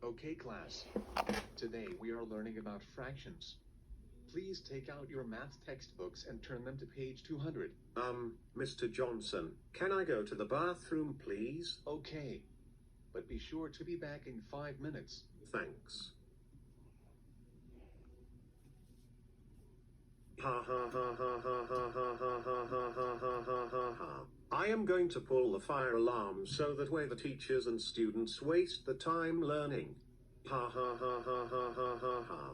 Okay, class. Today we are learning about fractions. Please take out your math textbooks and turn them to page 200. Mr. Johnson, can I go to the bathroom, please? Okay, but be sure to be back in 5 minutes. Thanks. Ha ha ha ha ha ha ha ha ha ha ha ha ha ha ha. I am going to pull the fire alarm so that way the teachers and students waste the time learning. Ha ha ha ha ha ha ha ha.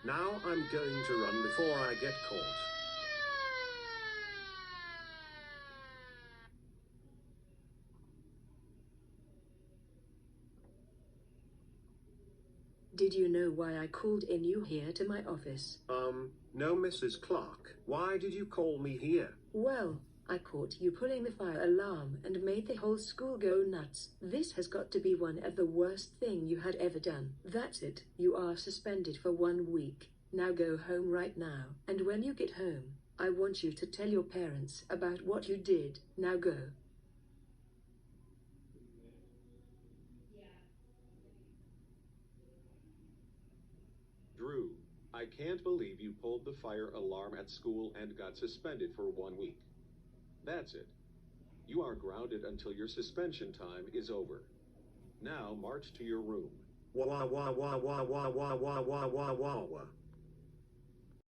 Now I'm going to run before I get caught. Did you know why I called in you here to my office? No, Mrs. Clark. Why did you call me here? Well, I caught you pulling the fire alarm and made the whole school go nuts. This has got to be one of the worst thing you had ever done. That's it. You are suspended for 1 week. Now go home right now. And when you get home, I want you to tell your parents about what you did. Now go. Drew, I can't believe you pulled the fire alarm at school and got suspended for 1 week. That's it. You are grounded until your suspension time is over. Now march to your room. Wah wah wah wah wah wah wah wah wah wah wah.